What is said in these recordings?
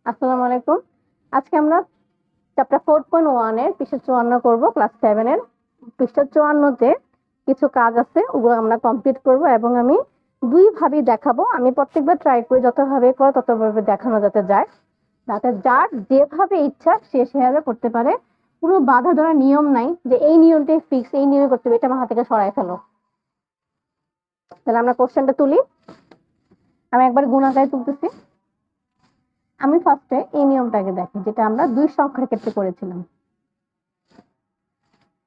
আসসালামু আলাইকুম। আজকে আমরা চ্যাপ্টার 4.1 এর পৃষ্ঠা 54 করব, ক্লাস 7 এর। পৃষ্ঠা 54-তে কিছু কাজ আছে, ওগুলো আমরা কমপ্লিট করব এবং আমি দুইভাবেই দেখাবো। আমি প্রত্যেকবার ট্রাই করি যতভাবে করো ততভাবে দেখানো যাতে যায়, যাতে যার যেভাবে ইচ্ছা সে সেভাবে করতে পারে। কোনো বাধা ধরার নিয়ম নাই যে এই নিয়মটাই ফিক্স, এই নিয়মে করতে হবে, এটা আমার হাত থেকে সরাই ফেলো। তাহলে আমরা কোশ্চেনটা তুলি। আমি একবার গুণাকারে তুলতেছি। আমি ফার্স্টে এই নিয়মটাকে দেখি, যেটা আমরা দুই সংখ্যার ক্ষেত্রে করেছিলাম।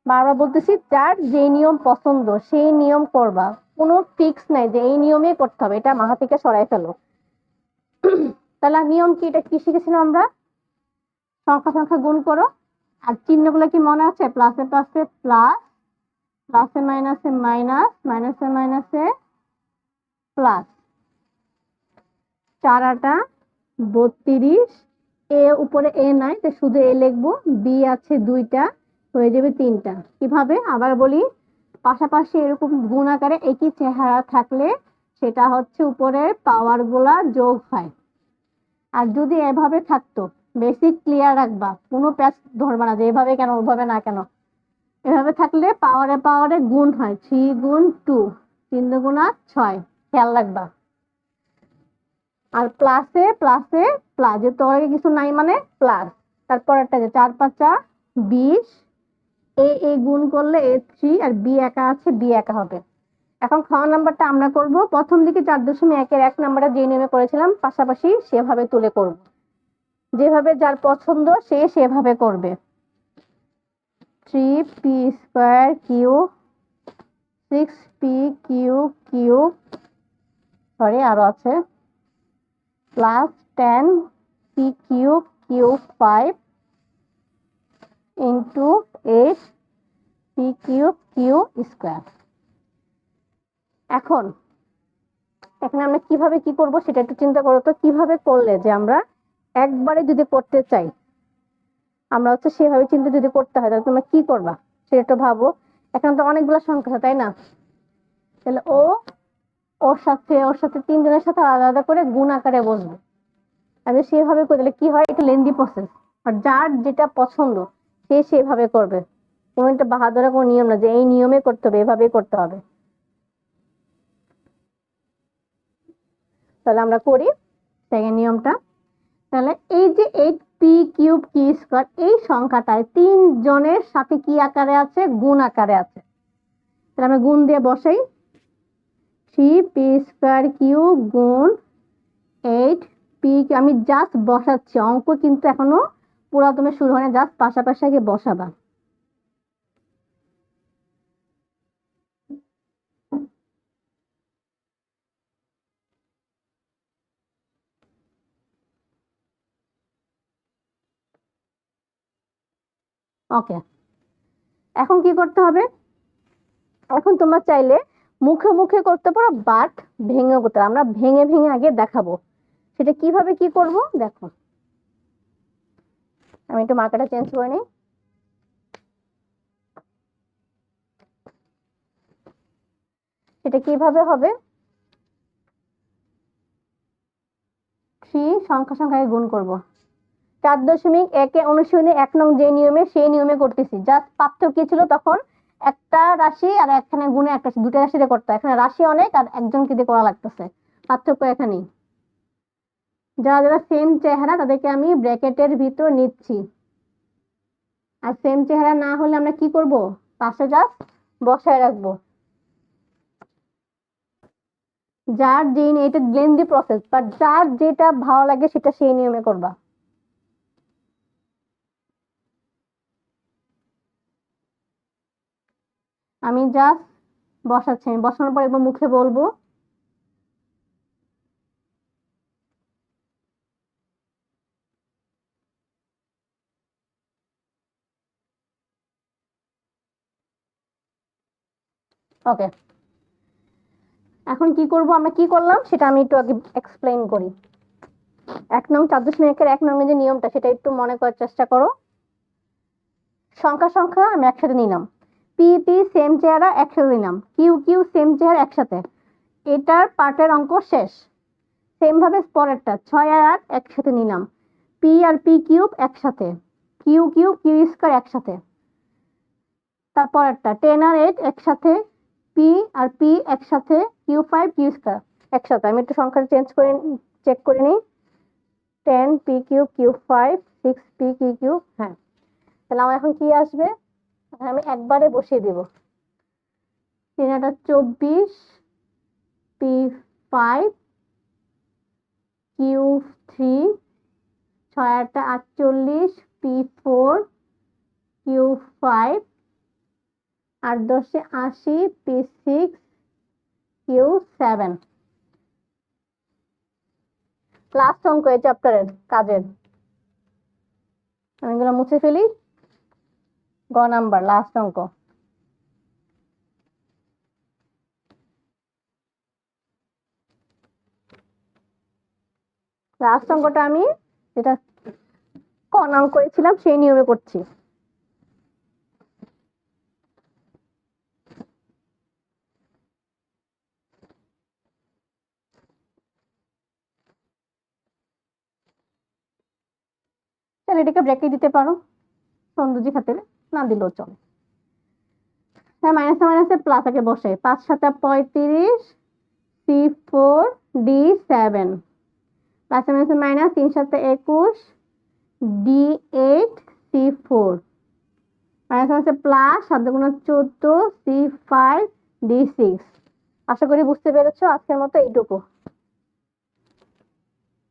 বারবার বলতেছি, যার যে নিয়ম পছন্দ সেই নিয়ম করবা, কোনো ফিক্স নাই যে এই নিয়মে করতে হবে, এটা মাথা থেকে সরাই ফেলো। তাহলে নিয়ম কি, এটা কি শিখেছিলাম আমরা? সংখ্যা সংখ্যা গুণ করো। আর চিহ্নগুলো কি মনে আছে? প্লাসে প্লাসে প্লাস, প্লাসে মাইনাসে মাইনাস, মাইনাসে মাইনাসে প্লাস। 4 8 32। এ উপরে এ নাই, তো শুধু এ লিখবো। বি আছে 2টা, হয়ে যাবে 3টা। কিভাবে আবার বলি, পাশাপাশি এরকম গুণ আকারে একই চেহারা থাকলে সেটা হচ্ছে উপরের পাওয়ার গুলা যোগ হয়। আর যদি এভাবে থাকতো, বেসিক ক্লিয়ার রাখবা, কোনো প্যাচ ধরবা না যে এভাবে কেন ওভাবে না কেন। এভাবে থাকলে পাওয়ারে পাওয়ারে গুণ হয়, 3 গুণ 2, 3 দুগুণা 6, খেয়াল রাখবা। আর প্লাসে প্লাসে প্লাস, যেহেতু আগে কিছু নাই মানে প্লাস। তারপরটা যে 4 5 20, এ গুণ করলে A3, আর বি একা আছে, বি একা হবে। এখন খ নাম্বারটা আমরা করব প্রথম দিকে 4.1 এর 1 নাম্বারটা যে নিয়মে করেছিলাম পাশাপাশি সেভাবে তুলে করব, যেভাবে যার পছন্দ সে সেভাবে করবে। 3p² cube, 6p cube cube, sorry আরো আছে, plus 10p cube cube 5 into 8p cube cube square. এখন এখানে আমরা কিভাবে কি করব সেটা একটু চিন্তা করো তো। কিভাবে করলে যে আমরা একবারে যদি করতে চাই, আমরা হচ্ছে সেভাবে চিন্তা যদি করতে হয়, তাহলে তোমরা কি করবা সেটা একটু ভাবো। এখানে তো অনেকগুলো সংখ্যা, তাই না? তাহলে ওর সাথে 3 জনের সাথে আলাদা আলাদা করে গুণ আকারে বসবে। আমি সেভাবে করে দিলে কি হয়, এটা লেন্দি প্রসেস। আর যার যেটা পছন্দ সে সেভাবে করবে। কোনো একটা বাহাদুরের কোনো নিয়ম না যে এই নিয়মে করতে হবে, এভাবেই করতে হবে। তাহলে আমরা করি সেকেন্ড নিয়মটা। তাহলে এই যে 8p কিউব কি স্কয়ার, এই সংখ্যাটায় 3 জনের সাথে কি আকারে আছে? গুণ আকারে আছে। তাহলে আমরা গুণ দিয়ে বসাই। 3p² কিউব গুণ 8p। আমি জাস্ট বসাচ্ছি, অঙ্ক কিন্তু এখনো পুরা তুমি শুরু হয় না, জাস্ট পাশাপাশি আগে বসাবা। ওকে, এখন কি করতে হবে? এখন তোমরা চাইলে মুখে মুখে করতে পারো, বাট ভেঙে করতে পারো। আমরা ভেঙে ভেঙে আগে দেখাবো সেটা কিভাবে কি করব। দেখো, আমি একটু মার্কারটা চেঞ্জ করে নিই। সেটা কিভাবে হবে? 3 সংখ্যা সংখ্যায় গুণ করব। 4.1 অনুশীলনী 1 নং যে নিয়মে, সেই নিয়মে করতেছি। জাস্ট পার্থক্য কি ছিল, তখন একটা রাশি আর এখানে গুণে একটা, দুটো রাশিতে করতে হয়। এখানে রাশি অনেক আর একজনকে দিয়ে করা লাগতেছে, পার্থক্য এখানেই। যারা যারা সেম চেহারা তাদেরকে আমি ব্র্যাকেটের ভিতর নিচ্ছি, আর সেম চেহারা না হলে আমরা কি করব? পাশে জাস্ট বসায় রাখবো। যার যে, এটা লেন্দি প্রসেস, বাট যার যেটা ভালো লাগে সেটা সেই নিয়মে করবা। আমি জাস্ট বসাচ্ছি, আমি বসানোর পর একবার মুখে বলবো। ওকে, এখন কি করব, আমরা কি করলাম সেটা আমি একটু আগে এক্সপ্লেইন করি। 1 নং 4.1 এর 1 নং যে নিয়মটা, সেটা একটু মনে করার চেষ্টা করো। সংখ্যা সংখ্যা আমি একসাথে নিলাম, পি পি সেম চেহারা একসাথে নিলাম, কিউ কিউ সেম চেহারা একসাথে। এটার পার্টের অঙ্ক শেষ। সেম ভাবে পরেরটা 6 আর 8 একসাথে নিলাম, পি আর পি কিউব একসাথে, কিউ কিউব কিউ স্কয়ার একসাথে। তারপর একটা 10 আর 8 একসাথে, পি আর পি একসাথে, কিউ 5 কিউ স্কয়ার একসাথে। আমি একটু সংখ্যাটা চেক করে নিই। 10 P cube Q 5 6 P Q cube. হ্যাঁ, তাহলে আমার এখন কি আসবে, আমি একবারে বসিয়ে দিব। 3 আর 24 পি 5 কিউ 3, 6 আর 48 P 4 Q 5, 8 10 80 P 6 Q 7। Last অঙ্ক এই চ্যাপ্টারের কাজের, আমি এগুলো মুছে ফেলি। গ নাম্বার লাস্ট অঙ্ক। লাস্ট অঙ্কটা আমি যেটা ক নাম করেছিলাম সেই নিয়মে করছি। তাহলে এটাকে ব্র্যাকেট দিতে পারো সৌন্দর্য খাতিরে, না দিলেও চলে। হ্যাঁ, মাইনাসে মাইনাসে প্লাস আগে বসে। 5 7 35 সি 4 ডি 7, প্লাসে মাইনাসে মাইনাস, 3 7 21 ডি 8 সি 4, মাইনাসে মাইনাসে প্লাস, 7 গুণ 14 সি 5 ডি 6। আশা করি বুঝতে পেরেছো। আজকের মতো এইটুকু।